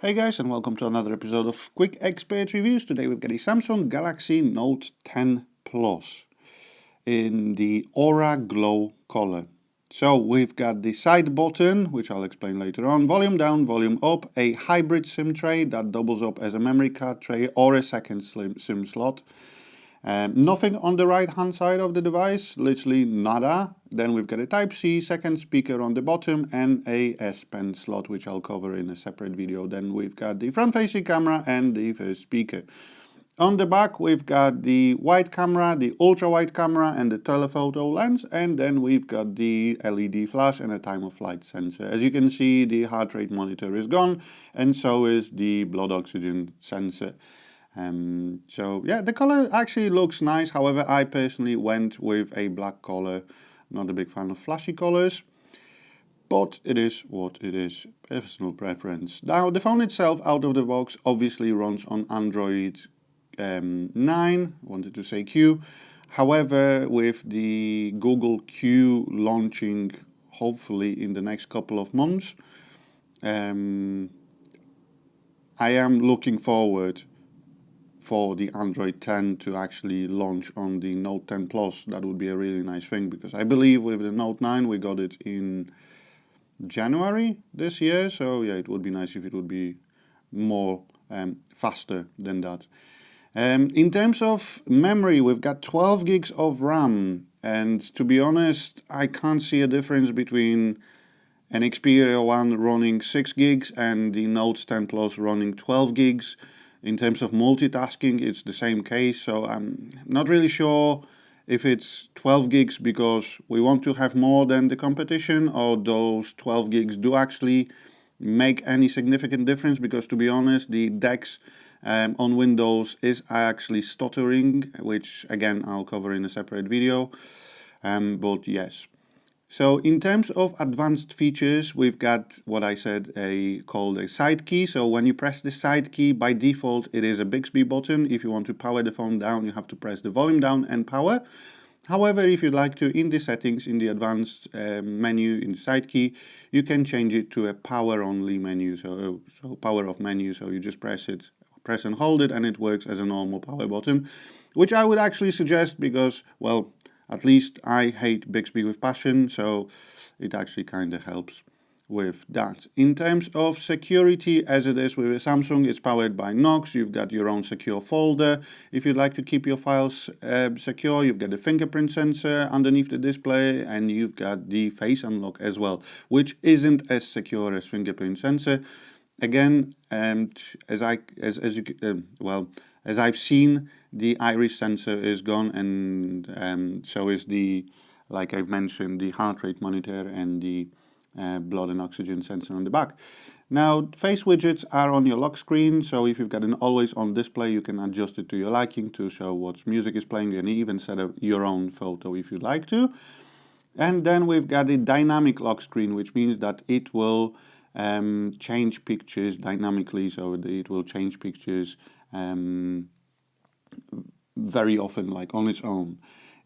Hey guys, and welcome to another episode of Quick Expert Reviews. Today we've got a Samsung Galaxy Note 10 Plus in the Aura Glow color. So we've got the side button, which I'll explain later on, volume down, volume up, a hybrid SIM tray that doubles up as a memory card tray or a second SIM slot. Nothing on the right hand side of the device, literally nada. Then we've got a Type-C, second speaker on the bottom, and a S Pen slot, which I'll cover in a separate video. Then we've got the front facing camera and the first speaker. On the back we've got the wide camera, the ultra wide camera, and the telephoto lens, and then we've got the LED flash and a time of flight sensor. As you can see, the heart rate monitor is gone, and so is the blood oxygen sensor. So yeah, the color actually looks nice. However, I personally went with a black color. Not a big fan of flashy colors, but it is what it is. Personal preference. Now, the phone itself, out of the box, obviously runs on Android 9. Wanted to say Q. However, with the Google Q launching, hopefully in the next couple of months, I am looking forward for the Android 10 to actually launch on the Note 10 Plus. That would be a really nice thing, because I believe with the Note 9 we got it in January this year, so yeah, it would be nice if it would be more faster than that. In terms of memory, we've got 12 gigs of RAM, and to be honest, I can't see a difference between an Xperia 1 running 6 gigs and the Note 10 Plus running 12 gigs. In terms of multitasking, it's the same case, so I'm not really sure if it's 12 gigs because we want to have more than the competition, or those 12 gigs do actually make any significant difference, because to be honest, the DeX on Windows is actually stuttering, which again I'll cover in a separate video, but yes. So in terms of advanced features, we've got what I said called a side key. So when you press the side key, by default it is a Bixby button. If you want to power the phone down, you have to press the volume down and power. However, if you'd like to, in the settings, in the advanced menu, in the side key, you can change it to a power only menu, so power off menu. So you just press and hold it, and it works as a normal power button, which I would actually suggest because, well, at least I hate Bixby with passion, so it actually kind of helps with that. In terms of security, as it is with a Samsung, it's powered by Knox. You've got your own secure folder. If you'd like to keep your files secure, you've got the fingerprint sensor underneath the display, and you've got the face unlock as well, which isn't as secure as fingerprint sensor. Again, as I've seen, the iris sensor is gone, and so is the, like I've mentioned, the heart rate monitor and the blood and oxygen sensor on the back. Now, face widgets are on your lock screen, so if you've got an always on display, you can adjust it to your liking to show what music is playing, and even set up your own photo if you'd like to. And then we've got a dynamic lock screen, which means that it will change pictures dynamically, so it will change pictures very often, like on its own.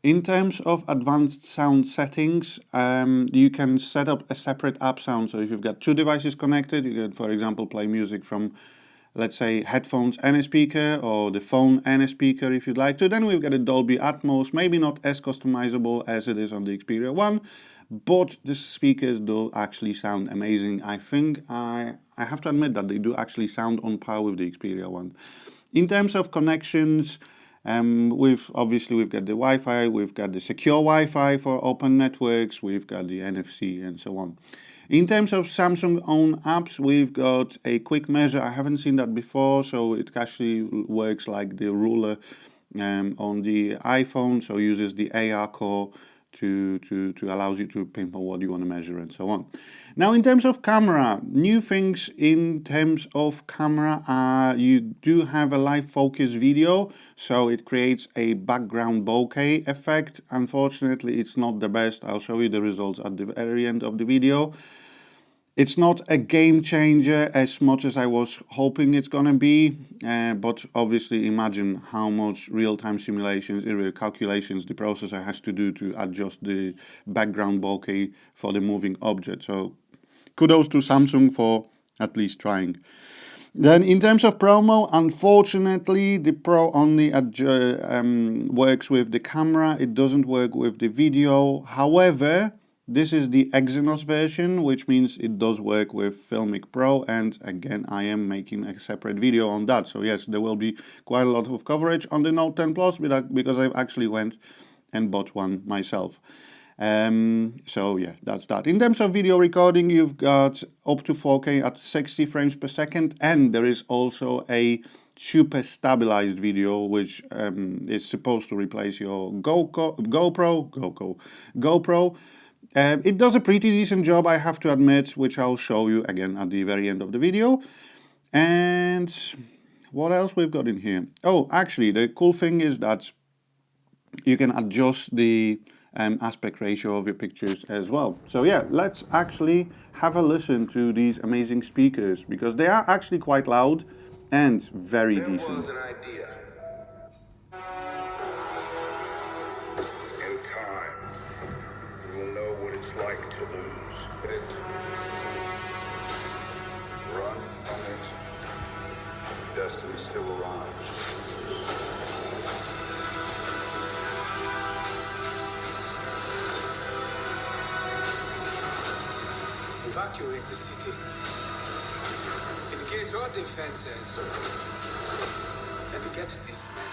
In terms of advanced sound settings, you can set up a separate app sound. So if you've got two devices connected, you can, for example, play music from, let's say, headphones and a speaker, or the phone and a speaker if you'd like to. Then we've got a Dolby Atmos, maybe not as customizable as it is on the Xperia 1, but the speakers do actually sound amazing. I think I have to admit that they do actually sound on par with the Xperia 1. In terms of connections, we've got the Wi-Fi, we've got the secure Wi-Fi for open networks, we've got the NFC and so on. In terms of Samsung own apps, we've got a quick measure. I haven't seen that before, so it actually works like the ruler on the iPhone, so uses the AR core to allows you to pinpoint what you want to measure and so on. Now, in terms of camera, new things in terms of camera are you do have a live focus video, so it creates a background bokeh effect. Unfortunately, it's not the best. I'll show you the results at the very end of the video. It's not a game changer as much as I was hoping it's gonna be, but obviously imagine how much real-time simulations, calculations the processor has to do to adjust the background bokeh for the moving object. So kudos to Samsung for at least trying. Then in terms of promo, unfortunately, the Pro only works with the camera. It doesn't work with the video. However, this is the Exynos version, which means it does work with Filmic Pro. And again, I am making a separate video on that. So yes, there will be quite a lot of coverage on the Note 10 Plus because I actually went and bought one myself. So yeah, that's that. In terms of video recording, you've got up to 4K at 60 frames per second, and there is also a super stabilized video, which is supposed to replace your GoPro. It does a pretty decent job, I have to admit, which I'll show you again at the very end of the video. And what else we've got in here? Oh, actually, the cool thing is that you can adjust the aspect ratio of your pictures as well. So yeah, let's actually have a listen to these amazing speakers, because they are actually quite loud and very decent. There was an idea. In time, you will know what it's like to lose it. Run from it. Destiny still arrives. Evacuate the city. Engage all defenses. And get this man.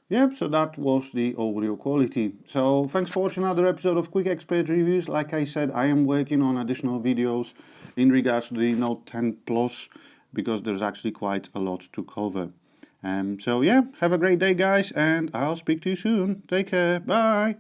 Yep, so that was the audio quality. So thanks for watching another episode of Quick Expert Reviews. Like I said, I am working on additional videos in regards to the Note 10 Plus, because there's actually quite a lot to cover. So yeah, have a great day guys, and I'll speak to you soon. Take care, bye!